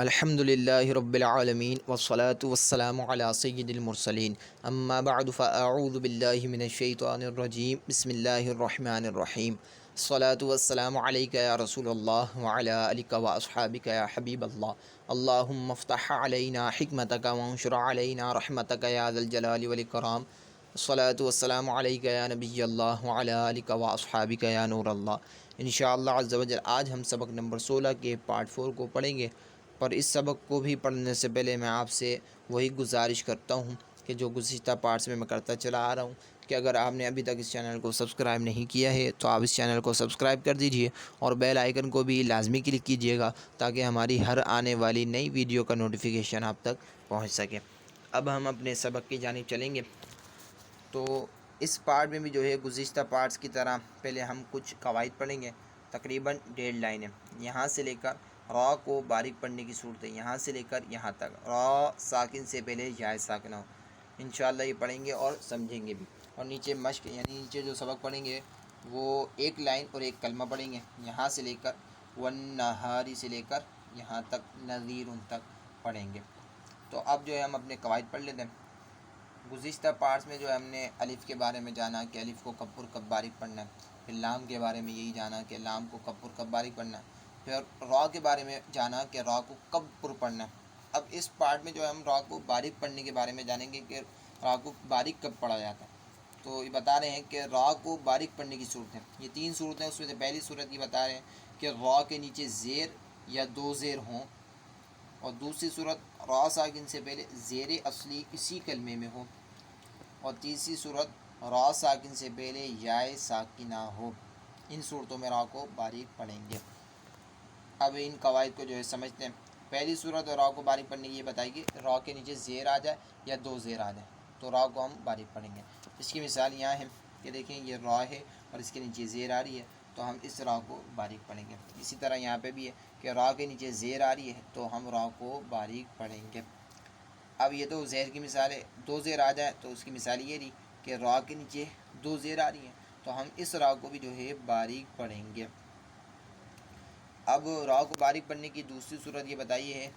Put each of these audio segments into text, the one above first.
الحمد للہ رب العالمین والصلاة والسلام علی سید المرسلین اما بعد فاعوذ باللہ من الشیطان الرجیم بسم اللہ الرحمن الرحیم الصلاة والسلام علیک یا رسول اللہ وعلی آلک واصحابک یا حبیب اللہ اللہم افتح علینا حکمتک وانشر علینا رحمتک یا ذا الجلال والاکرام الصلاة والسلام علیک یا نبی اللہ وعلی آلک واصحابک یا نور اللہ۔ انشاءاللہ عز و جل آج ہم سبق نمبر 16 کے پارٹ 4 کو پڑھیں گے، پر اس سبق کو بھی پڑھنے سے پہلے میں آپ سے وہی گزارش کرتا ہوں کہ جو گزشتہ پارٹس میں کرتا چلا آ رہا ہوں کہ اگر آپ نے ابھی تک اس چینل کو سبسکرائب نہیں کیا ہے تو آپ اس چینل کو سبسکرائب کر دیجئے اور بیل آئیکن کو بھی لازمی کلک کیجئے گا تاکہ ہماری ہر آنے والی نئی ویڈیو کا نوٹیفیکیشن آپ تک پہنچ سکے۔ اب ہم اپنے سبق کی جانب چلیں گے۔ تو اس پارٹ میں بھی جو ہے گزشتہ پارٹس کی طرح پہلے ہم کچھ قواعد پڑھیں گے، تقریباً 1.5 لائنیں، یہاں سے لے کر را کو باریک پڑھنے کی صورت ہے، یہاں سے لے کر یہاں تک را ساکن سے پہلے یا ساکنہ ہو۔ انشاءاللہ یہ پڑھیں گے اور سمجھیں گے بھی، اور نیچے مشق یعنی نیچے جو سبق پڑھیں گے وہ 1 لائن اور 1 کلمہ پڑھیں گے، یہاں سے لے کر والنہاری سے لے کر یہاں تک نذیر تک پڑھیں گے۔ تو اب جو ہے ہم اپنے قواعد پڑھ لیتے ہیں۔ گزشتہ پارٹس میں جو ہے ہم نے الف کے بارے میں جانا کہ الف کو کب پر کب باریک پڑھنا ہے، پھر لام کے بارے میں یہی جانا کہ لام کو کب پر کب باریک پڑھنا ہے، پھر را کے بارے میں جانا کہ را کو کب پر پڑھنا ہے۔ اب اس پارٹ میں جو ہے ہم را کو باریک پڑھنے کے بارے میں جانیں گے کہ را کو باریک کب پڑھا جاتا ہے۔ تو یہ بتا رہے ہیں کہ را کو باریک پڑھنے کی صورت ہے، یہ 3 صورتیں، اس میں سے پہلی صورت یہ بتا رہے ہیں کہ را کے نیچے زیر یا 2 زیر ہوں، اور دوسری صورت را ساکن سے پہلے زیر اصلی اسی کلمے میں ہو، اور تیسری صورت را ساکن سے پہلے یا ساکنہ ہو۔ ان صورتوں میں را کو باریک پڑھیں گے۔ اب ان قواعد کو جو ہے سمجھتے ہیں۔ پہلی صورت را کو باریک پڑھنے کی یہ بتائی کہ را کے نیچے زیر آ جائے یا 2 زیر آ جائے تو را کو ہم باریک پڑھیں گے۔ اس کی مثال یہاں ہے کہ دیکھیں یہ را ہے اور اس کے نیچے زیر آ رہی ہے تو ہم اس را کو باریک پڑھیں گے۔ اسی طرح یہاں پہ بھی ہے کہ را کے نیچے زیر آ رہی ہے تو ہم را کو باریک پڑھیں گے۔ اب یہ تو زیر کی مثال ہے، 2 زیر آ جائے تو اس کی مثال یہ رہی کہ را کے نیچے 2 زیر آ رہی ہیں تو ہم اس را کو بھی جو ہے باریک پڑھیں گے۔ اب را کو باریک پڑھنے کی دوسری صورت یہ بتائی ہے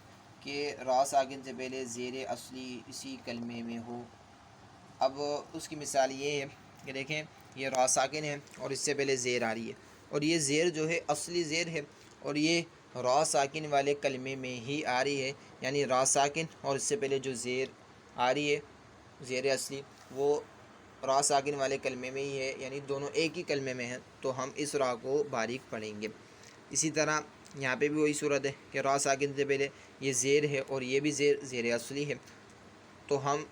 کہ را ساکن سے پہلے زیر اصلی اسی کلمے میں ہو۔ اب اس کی مثال یہ ہے کہ دیکھیں یہ را ساکن ہے اور اس سے پہلے زیر آ رہی ہے، اور یہ زیر جو ہے اصلی زیر ہے اور یہ را ساکن والے کلمے میں ہی آ رہی ہے، یعنی را ساکن اور اس سے پہلے جو زیر آ رہی ہے زیر اصلی وہ را ساکن والے کلمے میں ہی ہے، یعنی دونوں ایک ہی کلمے میں ہیں تو ہم اس را کو باریک پڑھیں گے۔ اسی طرح یہاں پہ بھی وہی صورت ہے کہ را ساکن سے پہلے یہ زیر ہے اور یہ بھی زیر اصلی ہے تو ہم،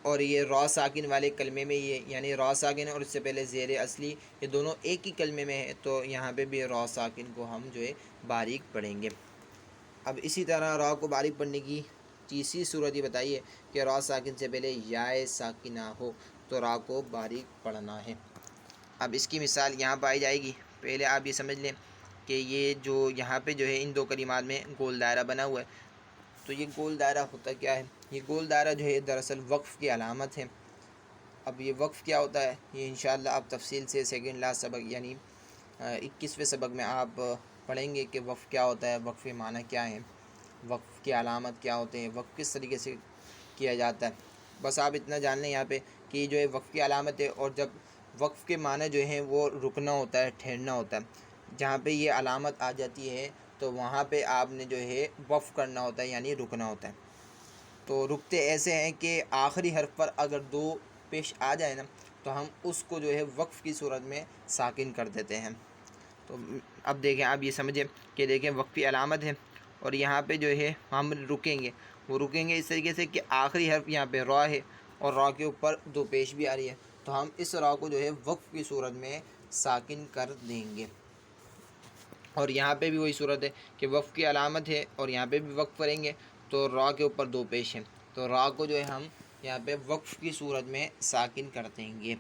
اور یہ را ساکن والے کلمے میں یہ یعنی را ساکن اور اس سے پہلے زیر اصلی یہ دونوں ایک ہی کلمے میں ہے تو یہاں پہ بھی را ساکن کو ہم جو ہے باریک پڑھیں گے۔ اب اسی طرح را کو باریک پڑھنے کی تیسری صورت یہ بتائیے کہ را ساکن سے پہلے یا ساکنہ ہو تو را کو باریک پڑھنا ہے۔ اب اس کی مثال یہاں پائی جائے گی۔ پہلے آپ یہ سمجھ لیں کہ یہ جو یہاں پہ جو ہے ان 2 کلمات میں گول دائرہ بنا ہوا ہے، تو یہ گول دائرہ ہوتا کیا ہے؟ یہ گول دائرہ جو ہے دراصل وقف کی علامت ہے۔ اب یہ وقف کیا ہوتا ہے یہ انشاءاللہ آپ تفصیل سے سیکنڈ لاسٹ سبق یعنی 21ویں سبق میں آپ پڑھیں گے کہ وقف کیا ہوتا ہے، وقف کے معنی کیا ہیں، وقف کی علامت کیا ہوتے ہیں، وقف کس طریقے سے کیا جاتا ہے۔ بس آپ اتنا جان لیں یہاں پہ کہ جو ہے وقف کی علامت ہے، اور جب وقف کے معنی جو ہیں وہ رکنا ہوتا ہے، ٹھہرنا ہوتا ہے، جہاں پہ یہ علامت آ جاتی ہے تو وہاں پہ آپ نے جو ہے وقف کرنا ہوتا ہے یعنی رکنا ہوتا ہے۔ تو رکتے ایسے ہیں کہ آخری حرف پر اگر 2 پیش آ جائے نا تو ہم اس کو جو ہے وقف کی صورت میں ساکن کر دیتے ہیں۔ تو اب دیکھیں آپ یہ سمجھیں کہ دیکھیں وقفی علامت ہے اور یہاں پہ جو ہے ہم رکیں گے، وہ رکیں گے اس طریقے سے کہ آخری حرف یہاں پہ را ہے اور را کے اوپر 2 پیش بھی آ رہی ہے تو ہم اس را کو جو ہے وقف کی صورت میں ساکن کر دیں گے۔ اور یہاں پہ بھی وہی صورت ہے کہ وقف کی علامت ہے اور یہاں پہ بھی وقف کریں گے تو را کے اوپر 2 پیش ہیں تو را کو جو ہے ہم یہاں پہ وقف کی صورت میں ساکن کر دیں گے۔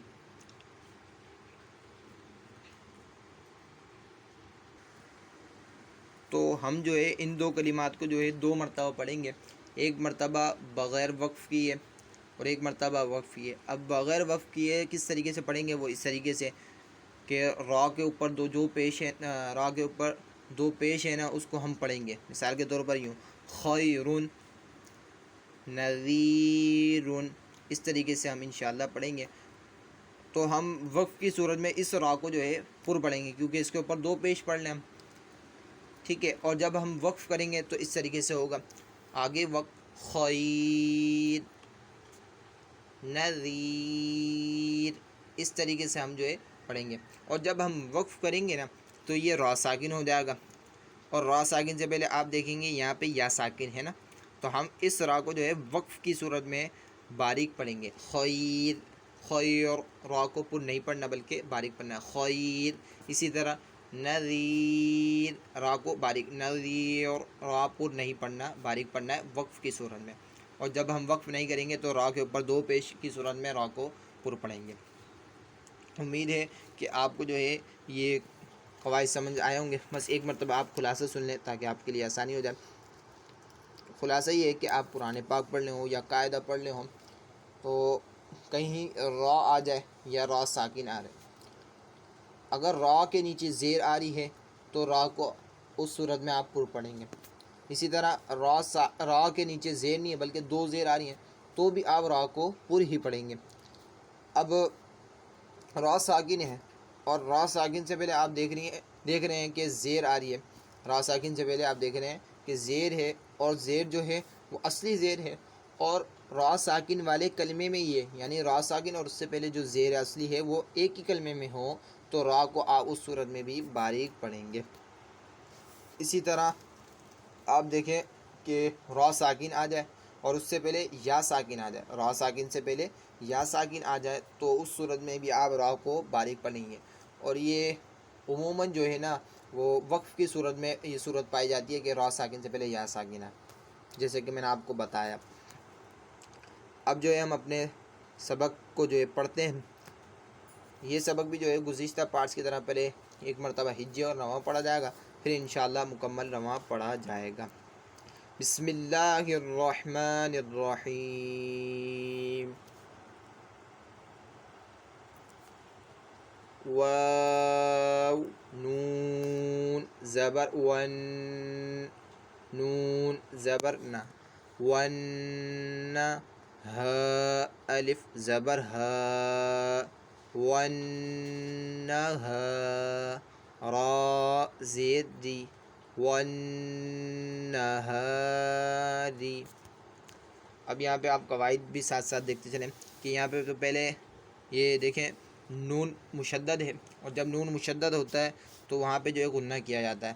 تو ہم جو ہے ان 2 کلمات کو جو ہے 2 مرتبہ پڑھیں گے، ایک مرتبہ بغیر وقف کیے اور ایک مرتبہ وقف کیے۔ اب بغیر وقف کیے کس طریقے سے پڑھیں گے؟ وہ اس طریقے سے کہ را کے اوپر 2 جو پیش ہیں، را کے اوپر دو پیش ہے نا اس کو ہم پڑھیں گے، مثال کے طور پر یوں خیرن، نذیرن، اس طریقے سے ہم انشاءاللہ پڑھیں گے۔ تو ہم وقف کی صورت میں اس را کو جو ہے پر پڑھیں گے کیونکہ اس کے اوپر دو پیش پڑھ لیں ہم، ٹھیک ہے۔ اور جب ہم وقف کریں گے تو اس طریقے سے ہوگا، آگے وقف خیر، نذیر، اس طریقے سے ہم جو ہے پڑھیں گے۔ اور جب ہم وقف کریں گے نا تو یہ را ساکن ہو جائے گا، اور را ساکن سے پہلے آپ دیکھیں گے یہاں پہ یا ساکن ہے نا، تو ہم اس را کو جو ہے وقف کی صورت میں باریک پڑھیں گے، خیر، خیر، را کو پر نہیں پڑھنا بلکہ باریک پڑھنا ہے، خیر۔ اسی طرح نذیر، را کو باریک، نذیر، را پر نہیں پڑھنا، باریک پڑھنا ہے وقف کی صورت میں۔ اور جب ہم وقف نہیں کریں گے تو را کے اوپر دو پیش کی صورت میں را کو پر پڑھیں گے۔ امید ہے کہ آپ کو جو ہے یہ قواعد سمجھ آئے ہوں گے۔ بس ایک مرتبہ آپ خلاصہ سن لیں تاکہ آپ کے لیے آسانی ہو جائے۔ خلاصہ یہ ہے کہ آپ قرآن پاک پڑھ لیں ہو یا قاعدہ پڑھ لیں ہوں تو کہیں را آ جائے یا را ساکن آ رہے، اگر را کے نیچے زیر آ رہی ہے تو را کو اس صورت میں آپ پر پڑھیں گے۔ اسی طرح را کے نیچے زیر نہیں ہے بلکہ دو زیر آ رہی ہیں تو بھی آپ را کو پر ہی پڑھیں گے۔ اب را ساکن ہے اور را ساکن سے پہلے آپ دیکھ رہے ہیں کہ زیر آ رہی ہے، را ساکن سے پہلے آپ دیکھ رہے ہیں کہ زیر ہے، اور زیر جو ہے وہ اصلی زیر ہے، اور را ساکن والے کلمے میں یہ یعنی را ساکن اور اس سے پہلے جو زیر اصلی ہے وہ ایک ہی کلمے میں ہو تو را کو آپ اس صورت میں بھی باریک پڑھیں گے۔ اسی طرح آپ دیکھیں کہ را ساکن آ جائے اور اس سے پہلے یا ساکن آ جائے، را ساکن سے پہلے یا ساکن آ جائے تو اس صورت میں بھی آپ را کو باریک پڑھیں گے۔ اور یہ عموماً جو ہے نا وہ وقف کی صورت میں یہ صورت پائی جاتی ہے کہ را ساکن سے پہلے یا ساکن آ، جیسے کہ میں نے آپ کو بتایا۔ اب جو ہے ہم اپنے سبق کو جو ہے پڑھتے ہیں۔ یہ سبق بھی جو ہے گزشتہ پارٹس کی طرح پہلے ایک مرتبہ ہجی اور رواں پڑھا جائے گا، پھر انشاءاللہ مکمل رواں پڑھا جائے گا۔ بسم اللہ الرحمن الرحیم، واو، نون زبر ون، نون زبر نا، ون، ہا، الف زبر ہا، ون، ہا، را زیر دی، والنہاری۔ اب یہاں پہ آپ قواعد بھی ساتھ ساتھ دیکھتے چلیں کہ یہاں پہ تو پہلے یہ دیکھیں نون مشدد ہے، اور جب نون مشدد ہوتا ہے تو وہاں پہ جو ہے غنہ کیا جاتا ہے،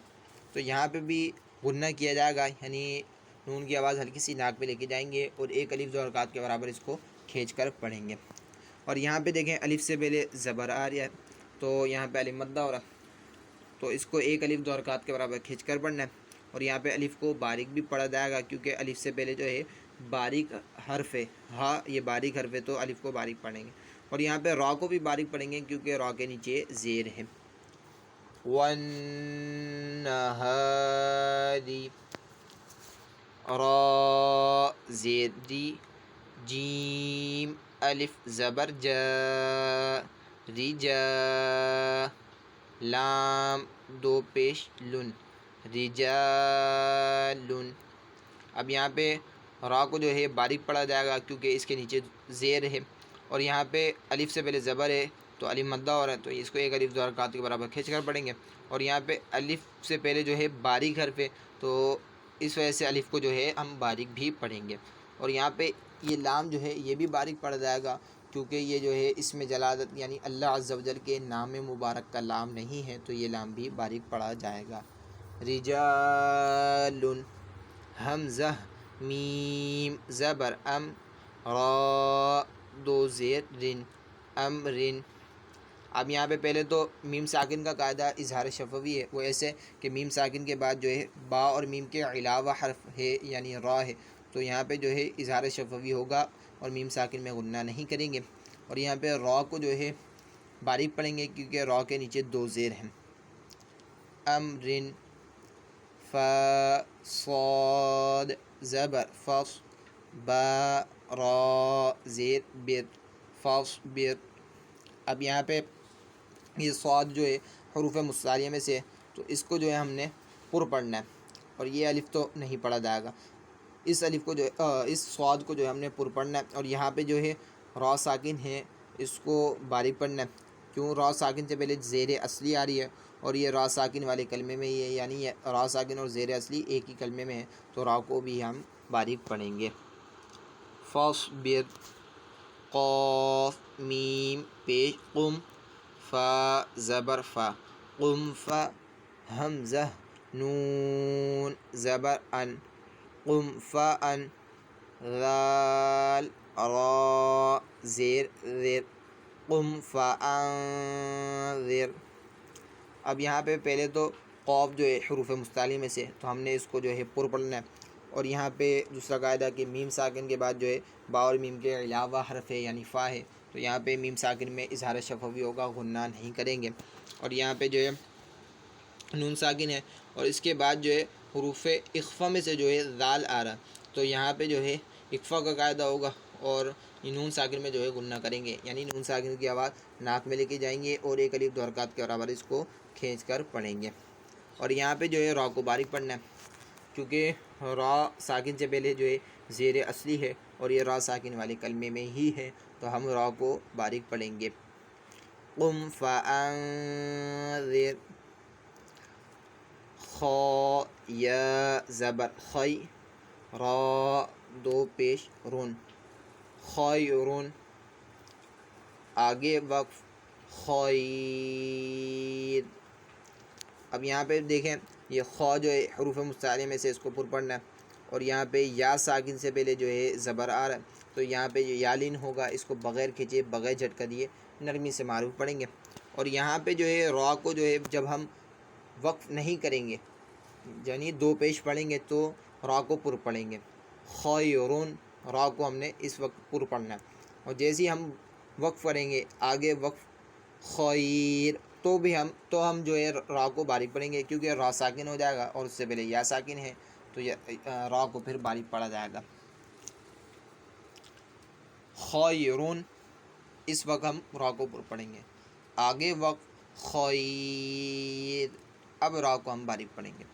تو یہاں پہ بھی غنہ کیا جائے گا، یعنی نون کی آواز ہلکی سی ناک پہ لے کے جائیں گے اور ایک الف دو حرکات کے برابر اس کو کھینچ کر پڑھیں گے۔ اور یہاں پہ دیکھیں الف سے پہلے زبر آ رہا ہے تو یہاں پہ الف مدہ ہو رہا ہے تو اس کو ایک الف دو حرکات کے برابر کھینچ کر پڑھنا ہے۔ اور یہاں پہ الف کو باریک بھی پڑھا جائے گا کیونکہ الف سے پہلے جو ہے باریک حرف ہے، ہاں یہ باریک حرف ہے تو الف کو باریک پڑھیں گے۔ اور یہاں پہ را کو بھی باریک پڑھیں گے کیونکہ را کے نیچے زیر ہے۔ والنہاری، را زیر دی، جیم الف زبر جا، رجا، لام دو پیش لن، رجالن۔ اب یہاں پہ را کو جو ہے باریک پڑھا جائے گا کیونکہ اس کے نیچے زیر ہے، اور یہاں پہ الف سے پہلے زبر ہے تو الف مدہ ہو رہا ہے تو اس کو ایک الف دو حرکات کے برابر کھینچ کر پڑھیں گے۔ اور یہاں پہ الف سے پہلے جو ہے باریک حرف ہے تو اس وجہ سے الف کو جو ہے ہم باریک بھی پڑھیں گے۔ اور یہاں پہ یہ لام جو ہے یہ بھی باریک پڑھا جائے گا کیونکہ یہ جو ہے اس میں جلالت یعنی اللہ عز و جل کے نام مبارک کا لام نہیں ہے تو یہ لام بھی باریک پڑھا جائے گا۔ رجال، حمزہ، میم زبر ام، را دو زیر رن، امرن۔ اب یہاں پہ پہلے تو میم ساکن کا قاعدہ اظہار شفوی ہے، وہ ایسے کہ میم ساکن کے بعد جو ہے با اور میم کے علاوہ حرف ہے یعنی را ہے تو یہاں پہ جو ہے اظہار شفوی ہوگا اور میم ساکن میں غنہ نہیں کریں گے۔ اور یہاں پہ را کو جو ہے باریک پڑھیں گے کیونکہ را کے نیچے دو زیر ہیں۔ امرن، فا، صاد زبر فص، با، را زیر بر، فصبر۔ اب یہاں پہ یہ صاد جو ہے حروف مستعلیہ میں سے تو اس کو جو ہے ہم نے پر پڑھنا ہے، اور یہ الف تو نہیں پڑھا جائے گا، اس الف کو جو اس صاد کو جو ہے ہم نے پر پڑھنا ہے، اور یہاں پہ جو ہے را ساکن ہے اس کو باریک پڑھنا ہے، کیوں را ساکن سے پہلے زیر اصلی آ رہی ہے، اور یہ را ساکن والے کلمے میں ہی ہے، یعنی یہ را ساکن اور زیر اصلی ایک ہی کلمے میں ہے، تو را کو بھی ہم باریک پڑھیں گے۔ فاصبر، قاف میم پیش قم، فا زبر فا، قم فا، حمزہ نون زبر ان، قم فا ان، ذال را زیر زیر، قم فا انذر۔ اب یہاں پہ پہلے تو قاف جو ہے حروف مستعلی میں سے، تو ہم نے اس کو جو ہے پر پڑھنا ہے، اور یہاں پہ دوسرا قاعدہ کہ میم ساکن کے بعد جو ہے با اور میم کے علاوہ حرف ہے یعنی فا ہے، تو یہاں پہ میم ساکن میں اظہار شفوی ہوگا، غنہ نہیں کریں گے، اور یہاں پہ جو ہے نون ساکن ہے، اور اس کے بعد جو ہے حروف اخفا میں سے جو ہے ذال آ رہا، تو یہاں پہ جو ہے اخفا کا قاعدہ ہوگا، اور نون ساکن میں جو ہے غنہ کریں گے، یعنی نون ساکن کی آواز ناک میں لے کے جائیں گے اور ایک الف دو حرکات کے برابر اس کو کھینچ کر پڑھیں گے، اور یہاں پہ جو ہے را کو باریک پڑھنا ہے، کیونکہ را ساکن سے پہلے جو ہے زیر اصلی ہے، اور یہ را ساکن والے کلمے میں ہی ہے، تو ہم را کو باریک پڑھیں گے۔ قم فانذر، خا یا زبر خی، را دو پیش رون، خیرون، آگے وقف خیر۔ اب یہاں پہ دیکھیں یہ خا جو ہے حروف مستعلی میں سے اس کو پر پڑھنا ہے، اور یہاں پہ یا ساکن سے پہلے جو ہے زبر آ رہا ہے، تو یہاں پہ جو یالین ہوگا اس کو بغیر کھینچے بغیر جھٹکا دیے نرمی سے معروف پڑھیں گے، اور یہاں پہ جو ہے را کو جو ہے جب ہم وقف نہیں کریں گے یعنی دو پیش پڑھیں گے تو را کو پر پڑھیں گے، خیرون، را کو ہم نے اس وقت پر پڑھنا ہے، اور جیسے ہی ہم وقف کریں گے آگے وقف خیر، تو ہم جو ہے را کو باریک پڑھیں گے، کیونکہ را ساکن ہو جائے گا اور اس سے پہلے یا ساکن ہے، تو را کو پھر باریک پڑھا جائے گا۔ خیرون، اس وقت ہم را کو پر پڑھیں گے، آگے وقف خیر، اب را کو ہم باریک پڑھیں گے۔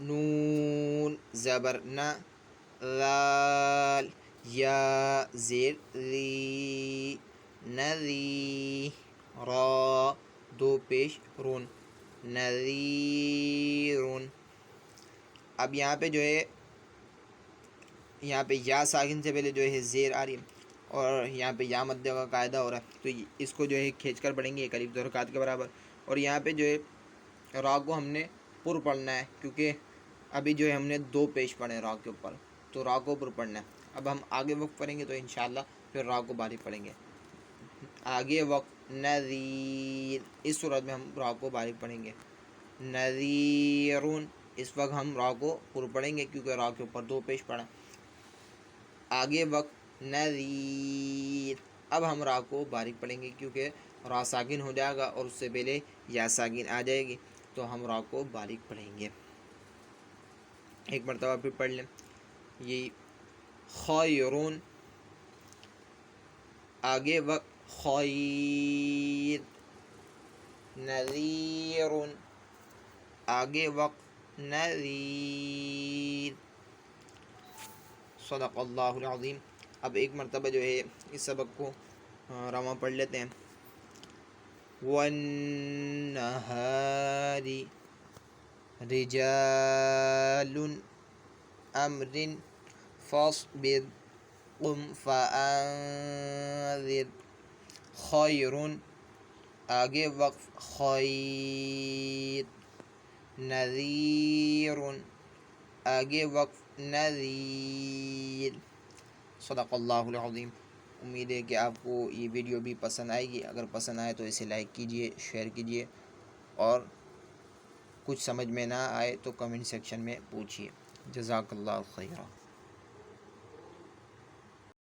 نون زبر نہ، ذال یا زیر ذی، نذی، را دو پیش رون، نذیرون۔ اب یہاں پہ جو ہے یہاں پہ یا ساکن سے پہلے جو ہے زیر آ رہی ہے، اور یہاں پہ یا مدہ کا قاعدہ ہو رہا ہے، تو اس کو جو ہے کھینچ کر پڑھیں گے ایک الف دو حرکات کے برابر، اور یہاں پہ جو ہے را کو ہم نے پر پڑھنا ہے، کیونکہ ابھی جو ہے ہم نے دو پیش پڑھے را کے اوپر، تو را کو پر پڑھنا ہے۔ اب ہم آگے وقف کریں گے تو انشاءاللہ پھر را کو باریک پڑھیں گے، آگے وقف نذیر، اس صورت میں ہم را کو باریک پڑھیں گے، نذیرون، اس وقت ہم را کو پر پڑھیں گے کیونکہ را کے اوپر دو پیش پڑھا، آگے وقف نذیر، اب ہم را کو باریک پڑھیں گے کیونکہ را ساکن ہو جائے گا اور اس سے پہلے یا ساکن آ جائے گی، تو ہم را کو باریک پڑھیں گے۔ ایک مرتبہ پھر پڑھ لیں، یہ خیرون، آگے وقت خیر، نذیرون، آگے وقت نذیر۔ صدق اللہ العظیم۔ اب ایک مرتبہ جو ہے اس سبق کو رواں پڑھ لیتے ہیں۔ والنہار رجال امر فاصبر قم فانذر، خیر، آگے وقف خیر، نذیر، آگے وقف نذیر۔ صدق اللہ العظیم۔ امید ہے کہ آپ کو یہ ویڈیو بھی پسند آئے گی، اگر پسند آئے تو اسے لائک کیجئے، شیئر کیجئے، اور کچھ سمجھ میں نہ آئے تو کمنٹ سیکشن میں پوچھیے۔ جزاک اللہ خیرہ۔